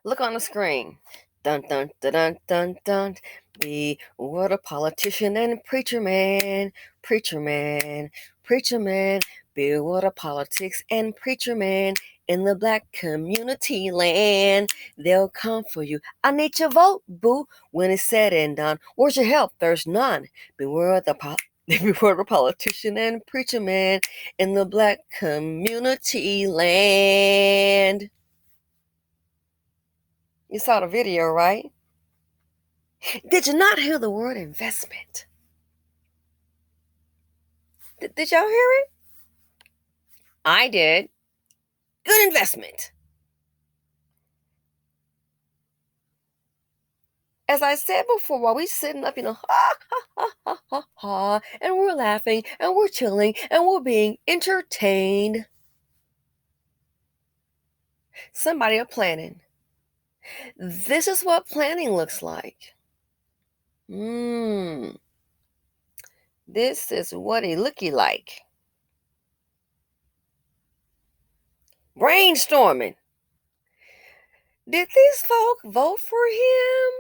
Look on the screen. Dun dun dun dun dun dun. Be what a politician and preacher man, preacher man, preacher man. Be what a politics and preacher man in the black community land. They'll come for you. I need your vote, boo. When it's said and done, where's your help? There's none. Beware the beware the politician and preacher man in the black community land. You saw the video, right? Did you not hear the word investment? Did y'all hear it? I did. Good investment. As I said before, while we sitting up, ha, ha, ha, ha, ha, ha, and we're laughing, and we're chilling, and we're being entertained, somebody are planning. This is what planning looks like. This is what it looky like. Brainstorming. Did these folk vote for him?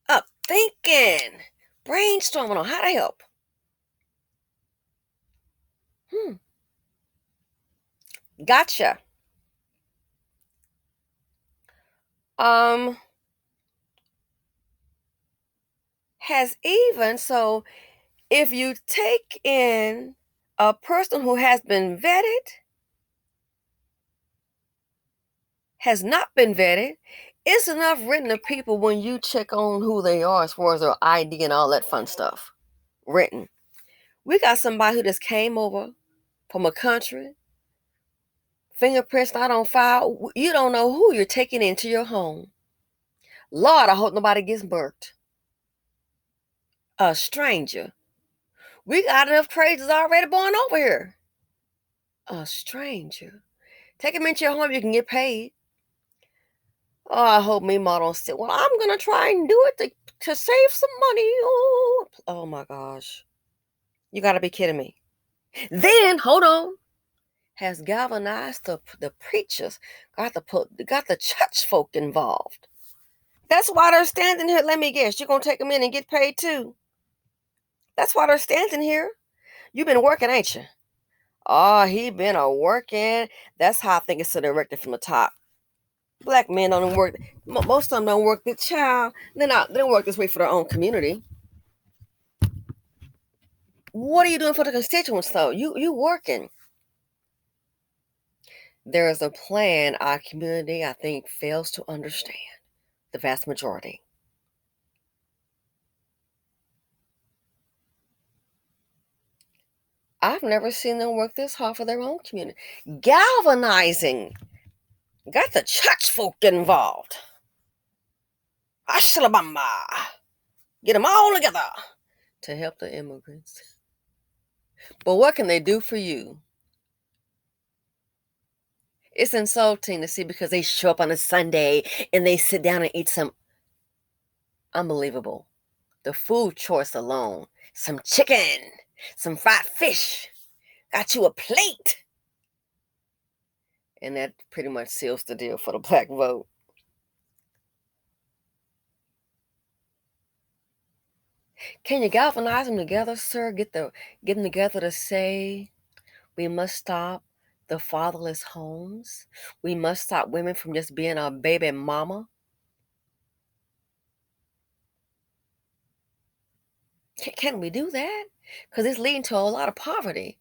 Up thinking. Brainstorming on how to help. Gotcha. Has even so if you take in a person who has been vetted, has not been vetted, it's enough written to people when you check on who they are as far as their ID and all that fun stuff. Written. We got somebody who just came over from a country, fingerprints not on file. You don't know who you're taking into your home. Lord, I hope nobody gets burnt. A stranger. We got enough crazies already born over here. A stranger. Take him into your home, you can get paid. Oh, I hope Mima don't sit. Well, I'm gonna try and do it to save some money. Oh my gosh. You gotta be kidding me. Then hold on. Has galvanized the preachers, got the church folk involved. That's why they're standing here. Let me guess, you're gonna take them in and get paid too. That's why they're standing here. You've been working, ain't you? Oh, he been a working. That's how I think it's directed from the top. Black men don't work. Most of them don't work. The child, they don't work this way for their own community. What are you doing for the constituents, though? You working. There is a plan our community, I think, fails to understand. The vast majority. I've never seen them work this hard for their own community. Galvanizing. Got the church folk involved. Ashalabama. Get them all together to help the immigrants. But what can they do for you? It's insulting to see because they show up on a Sunday and they sit down and eat some unbelievable. The food choice alone. Some chicken, some fried fish. Got you a plate. And that pretty much seals the deal for the black vote. Can you galvanize them together, sir? Get them together to say we must stop the fatherless homes. We must stop women from just being a baby mama. Can we do that? Because it's leading to a lot of poverty.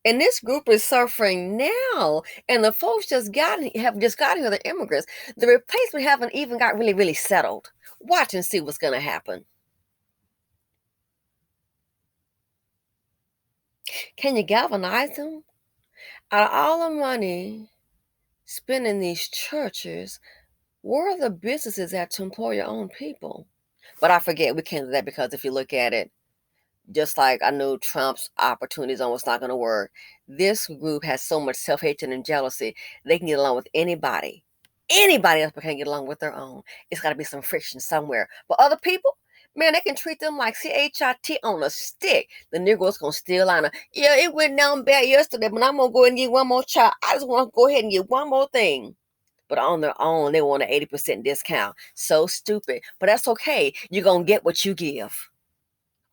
And this group is suffering now. And the folks have just got here, the immigrants. The replacement haven't even got really, really settled. Watch and see what's going to happen. Can you galvanize them? Out of all the money spent in these churches, where are the businesses at to employ your own people? But I forget, we can't do that because if you look at it, just like I knew Trump's opportunities almost not going to work, this group has so much self-hatred and jealousy, they can get along with anybody. Anybody else but can't get along with their own. It's got to be some friction somewhere. But other people, man, they can treat them like CHIT on a stick. The Negroes going to steal on her. Yeah, it went down bad yesterday, but I'm going to go ahead and get one more shot. I just want to go ahead and get one more thing. But on their own, they want an 80% discount. So stupid. But that's okay. You're going to get what you give.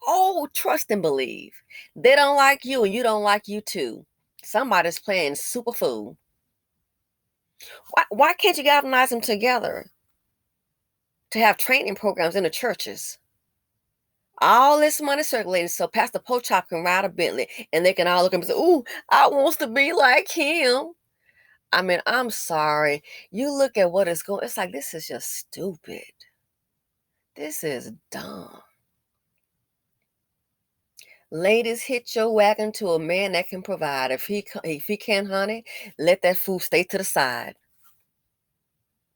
Oh, trust and believe. They don't like you and you don't like you too. Somebody's playing super fool. Why can't you galvanize them together to have training programs in the churches? All this money circulating so Pastor Pochop can ride a Bentley and they can all look at him and say, ooh, I wants to be like him. I mean, I'm sorry. You look at what is going, it's like, this is just stupid. This is dumb. Ladies, hit your wagon to a man that can provide. If he can, honey, let that food stay to the side.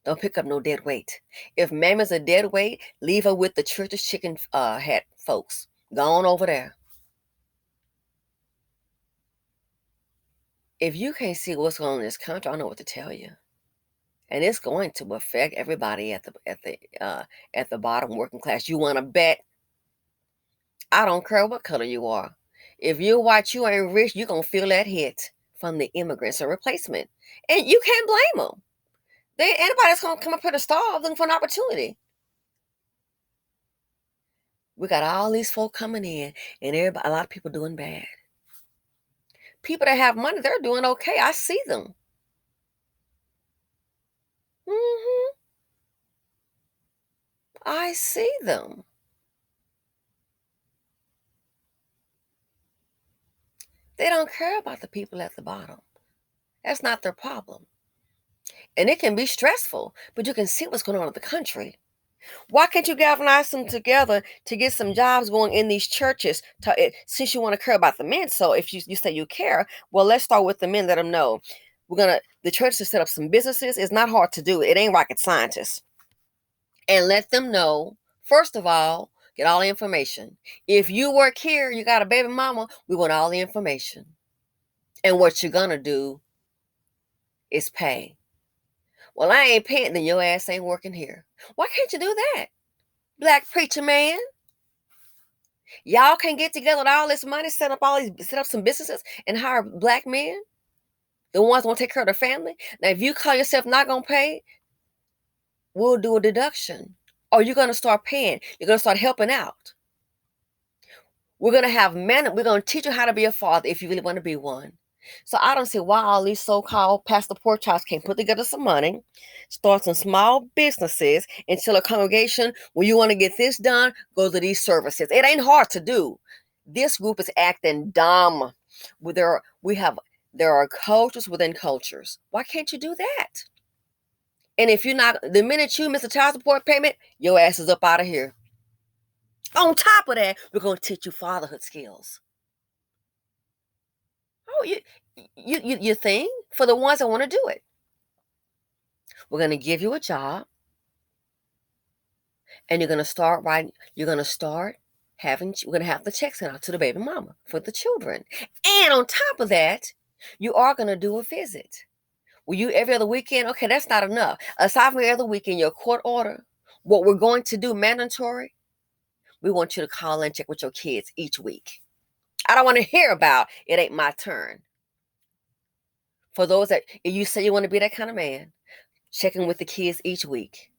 Don't pick up no dead weight. If mammy's a dead weight, leave her with the church's chicken hat folks. Go on over there. If you can't see what's going on in this country, I don't know what to tell you. And it's going to affect everybody at the bottom, working class. You want to bet? I don't care what color you are. If you're white, you ain't rich, you're going to feel that hit from the immigrants or replacement. And you can't blame them. Anybody's going to come up here to starve looking for an opportunity. We got all these folk coming in, and a lot of people doing bad. People that have money, they're doing okay. I see them. I see them. They don't care about the people at the bottom. That's not their problem. And it can be stressful, but you can see what's going on in the country. Why can't you galvanize them together to get some jobs going in these churches? Since you want to care about the men, so if you say you care, well, let's start with the men. Let them know the church to set up some businesses. It's not hard to do. It ain't rocket scientists. And let them know, first of all, get all the information. If you work here, you got a baby mama, we want all the information. And what you're gonna do is pay. Well, I ain't paying, then your ass ain't working here. Why can't you do that? Black preacher man. Y'all can get together with all this money, set up some businesses and hire black men. The ones gonna take care of their family. Now, if you call yourself not gonna pay, we'll do a deduction. Or you're gonna start paying. You're gonna start helping out. We're gonna have men. We're gonna teach you how to be a father if you really want to be one. So I don't see why all these so-called pastor pork chops can't put together some money, start some small businesses, and tell a congregation, when you want to get this done, go to these services. It ain't hard to do. This group is acting dumb. There are cultures within cultures. Why can't you do that? And if you're not, the minute you miss a child support payment, your ass is up out of here. On top of that, we're going to teach you fatherhood skills. Oh, you think? For the ones that want to do it. We're going to give you a job. And you're going to start writing. We're going to have the checks sent out to the baby mama for the children. And on top of that, you are going to do a visit. Will you every other weekend? Okay, that's not enough. Aside from every other weekend, your court order, what we're going to do mandatory, we want you to call and check with your kids each week. I don't want to hear about it ain't my turn. For those that, if you say you want to be that kind of man, checking with the kids each week.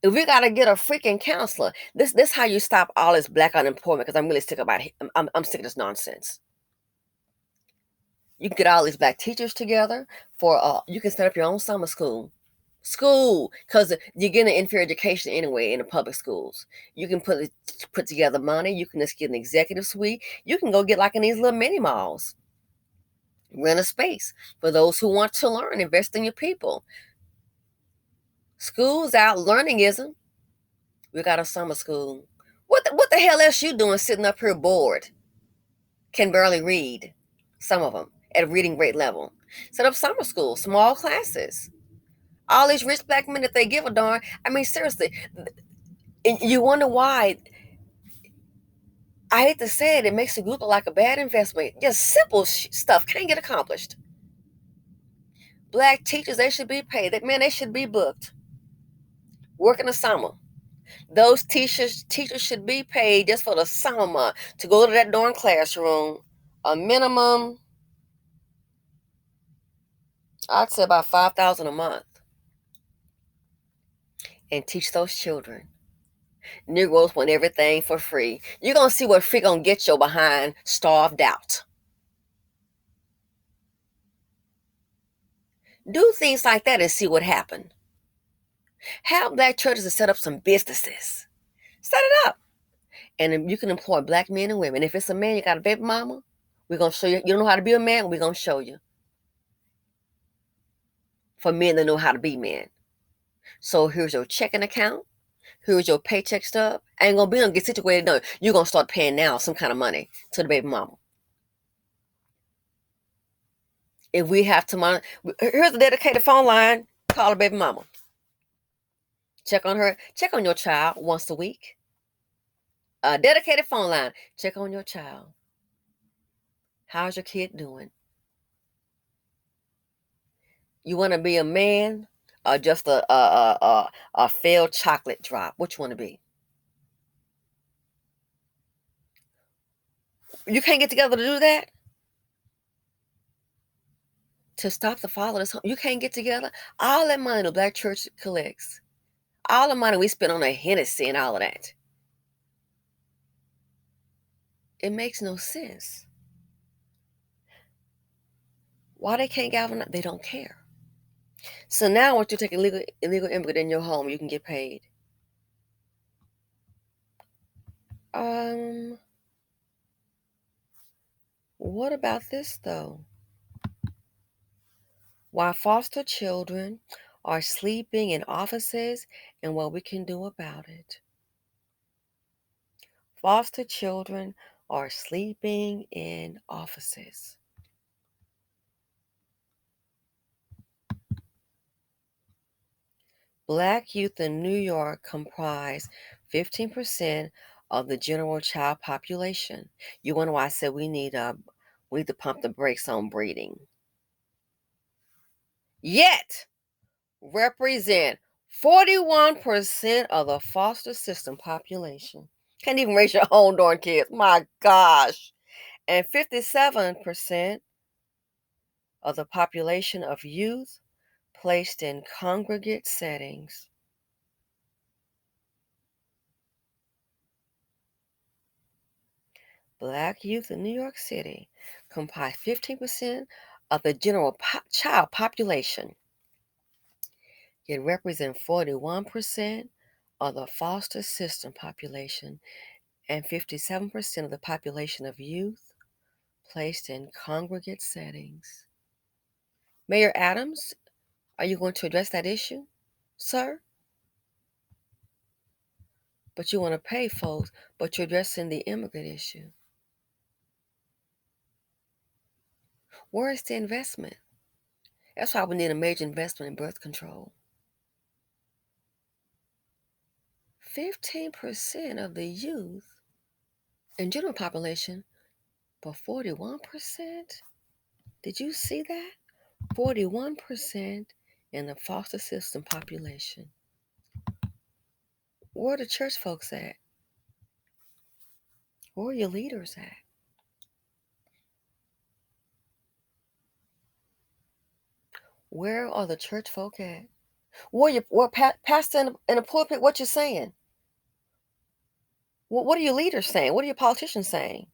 If we got to get a freaking counselor, this how you stop all this black unemployment, because I'm really sick about it. I'm sick of this nonsense. You can get all these black teachers together you can set up your own summer school, because you're getting an inferior education anyway in the public schools. You can put together money. You can just get an executive suite. You can go get like in these little mini malls. Rent a space for those who want to learn. Invest in your people. School's out, learningism. We got a summer school. What the hell else you doing sitting up here bored? Can barely read. Some of them at a reading grade level. Set up summer school, small classes. All these rich black men that they give a darn. I mean, seriously. You wonder why. I hate to say it, it makes the group look like a bad investment. Just simple stuff can't get accomplished. Black teachers, they should be paid. They should be booked. Work in the summer. Those teachers should be paid just for the summer month to go to that darn classroom. A minimum, I'd say about $5,000 a month. and teach those children. Negroes want everything for free. You're going to see what free going to get your behind starved out. Do things like that and see what happens. Have black churches to set up some businesses. Set it up. And then you can employ black men and women. If it's a man, you got a baby mama, we're going to show you. You don't know how to be a man, we're going to show you. For men that know how to be men. So here's your checking account. Here's your paycheck stub. Ain't going to be no get situated. No, you're going to start paying now some kind of money to the baby mama. If we have to, here's a dedicated phone line. Call the baby mama. Check on her. Check on your child once a week. A dedicated phone line. Check on your child. How's your kid doing? You want to be a man or just a failed chocolate drop? Which you want to be? You can't get together to do that? To stop the fatherless home? You can't get together? All that money the black church collects. All the money we spend on a Hennessy and all of that. It makes no sense. Why they can't galvanize? They don't care. So now once you take illegal immigrant in your home, you can get paid. What about this though? Why foster children are sleeping in offices and what we can do about it. Foster children are sleeping in offices. Black youth in New York comprise 15% of the general child population. You wonder why I said we need to pump the brakes on breeding. Yet represent 41% of the foster system population. Can't even raise your own darn kids. My gosh. And 57% of the population of youth placed in congregate settings. Black youth in New York City comprise 15% of the general child population. It represents 41% of the foster system population and 57% of the population of youth placed in congregate settings. Mayor Adams, are you going to address that issue, sir? But you want to pay folks, but you're addressing the immigrant issue. Where is the investment? That's why we need a major investment in birth control. 15% of the youth in general population, but 41%? Did you see that? 41% in the foster system population. Where are the church folks at? Where are your leaders at? Where are the church folk at? Where pastor in the pulpit, what you saying? What are your leaders saying? What are your politicians saying?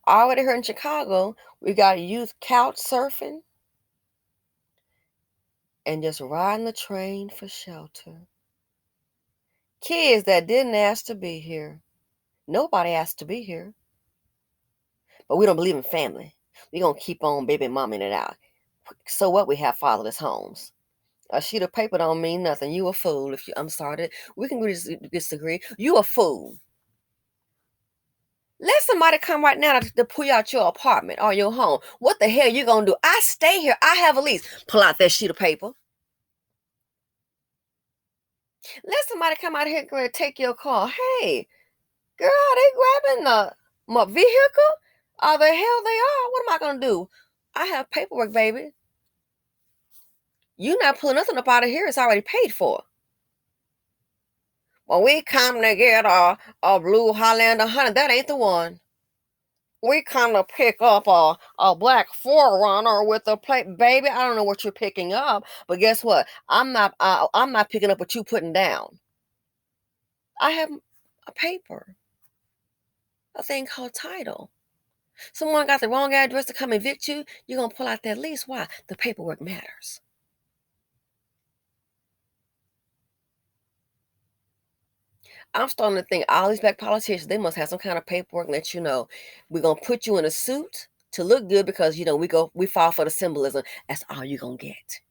Already here in Chicago, we got youth couch surfing and just riding the train for shelter. Kids that didn't ask to be here. Nobody asked to be here. But we don't believe in family. We're going to keep on baby momming it out. So what? We have fatherless homes. A sheet of paper don't mean nothing. You a fool. I'm sorry. We can disagree. You a fool. Let somebody come right now to pull out your apartment or your home. What the hell you gonna do? I stay here. I have a lease. Pull out that sheet of paper. Let somebody come out here and take your car. Hey, girl, they grabbing my vehicle? Oh, the hell they are. What am I gonna do? I have paperwork, baby. You're not pulling nothing up out of here. It's already paid for. When we come to get a blue Highlander honey, that ain't the one. We kind of pick up a black forerunner with a plate, baby. I don't know what you're picking up, but guess what? I'm not picking up what you putting down. I have a paper, a thing called title. Someone got the wrong address to come evict you. You're gonna pull out that lease. Why? The paperwork matters. I'm starting to think all these black politicians, they must have some kind of paperwork and let you know we're gonna put you in a suit to look good because we fall for the symbolism. That's all you're gonna get.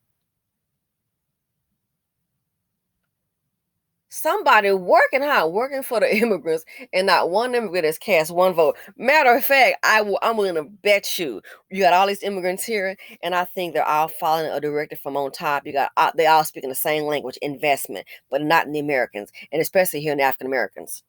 Somebody working hard, working for the immigrants, and not one immigrant has cast one vote. Matter of fact, I'm willing to bet you got all these immigrants here, and I think they're all following a directive from on top. You got they all speaking the same language, investment, but not in the Americans, and especially here in the African Americans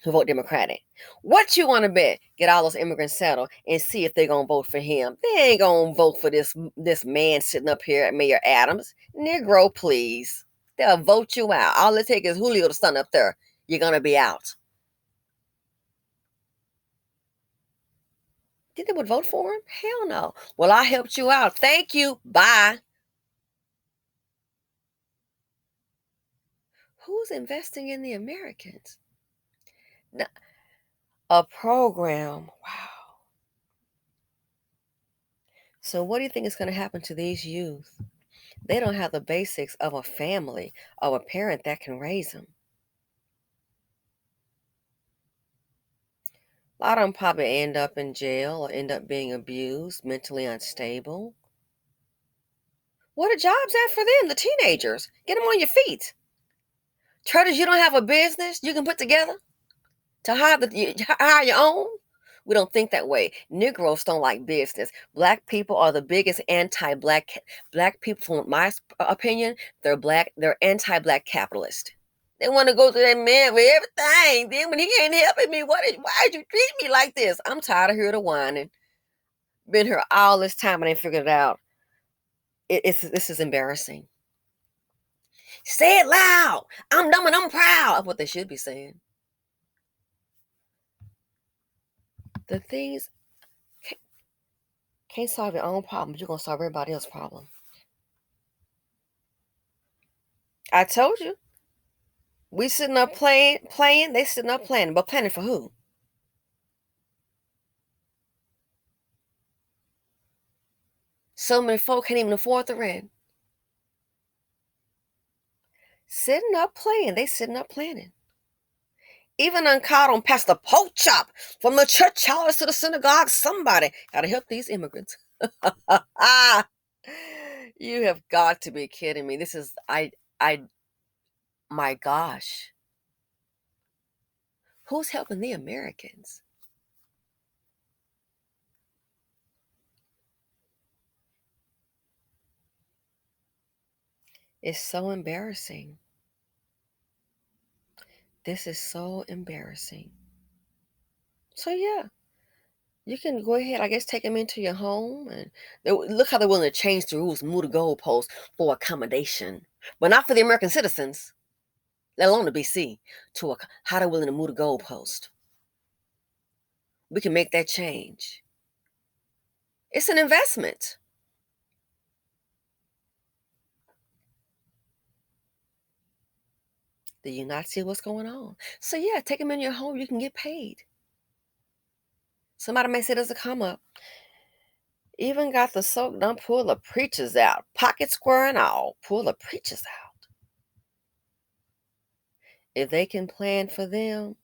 who vote Democratic. What you want to bet? Get all those immigrants settled and see if they're gonna vote for him. They ain't gonna vote for this man sitting up here at Mayor Adams. Negro, please. They'll vote you out. All it takes is Julio to stand up there. You're gonna be out. Think they would vote for him? Hell no. Well, I helped you out. Thank you. Bye. Who's investing in the Americans? A program. Wow. So what do you think is going to happen to these youth? They don't have the basics of a family, of a parent that can raise them. A lot of them probably end up in jail or end up being abused, mentally unstable. What are jobs at for them, the teenagers? Get them on your feet. Traders, you don't have a business you can put together to hire your own? We don't think that way. Negroes don't like business. Black people are the biggest black people, from my opinion, they're anti-black capitalist. They want to go to that man with everything. Then when he ain't helping me, why'd you treat me like this? I'm tired of hearing the whining. Been here all this time and ain't figured it out. This is embarrassing. Say it loud. I'm dumb and I'm proud of what they should be saying. The things can't solve your own problems. You're gonna solve everybody else's problem. I told you. We sitting up playing. They sitting up planning, but planning for who? So many folk can't even afford the rent. Sitting up playing. They sitting up planning. Even uncaught on Pastor Pork Chop from the church house to the synagogue. Somebody gotta help these immigrants. You have got to be kidding me. This is I my gosh. Who's helping the Americans? It's so embarrassing. This is so embarrassing. So yeah, you can go ahead, I guess, take them into your home, and look how they're willing to change the rules, move the goalposts for accommodation, but not for the American citizens, let alone the BC. How they're willing to move the goalpost. We can make that change. It's an investment. Do you not see what's going on? So yeah, take them in your home. You can get paid. Somebody may say there's a come up. Even got the soak done, pull the preachers out, pocket square and all, pull the preachers out. If they can plan for them,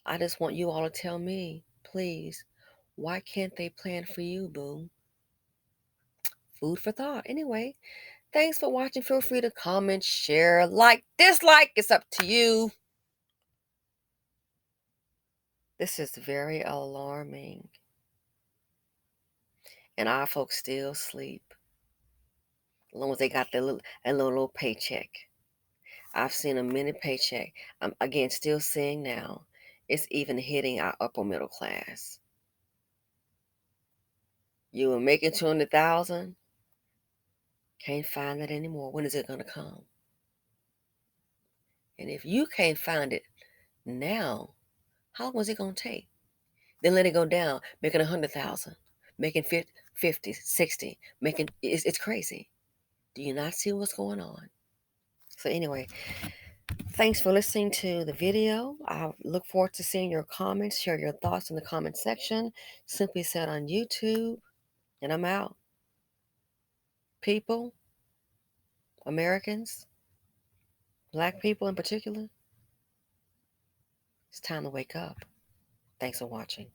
I just want you all to tell me, please, why can't they plan for you, boo? Food for thought. Anyway, thanks for watching. Feel free to comment, share, like, dislike. It's up to you. This is very alarming. And our folks still sleep. As long as they got a little paycheck. I've seen a mini paycheck. I'm again still seeing now. It's even hitting our upper middle class. You were making 200,000. Can't find that anymore. When is it gonna come? And if you can't find it now, how long is it gonna take? Then let it go down, making 100,000, making 50, 60, making it's crazy. Do you not see what's going on? So anyway, thanks for listening to the video. I look forward to seeing your comments. Share your thoughts in the comment section. Simply Said on YouTube. And I'm out. People, Americans, Black people in particular, it's time to wake up. Thanks for watching.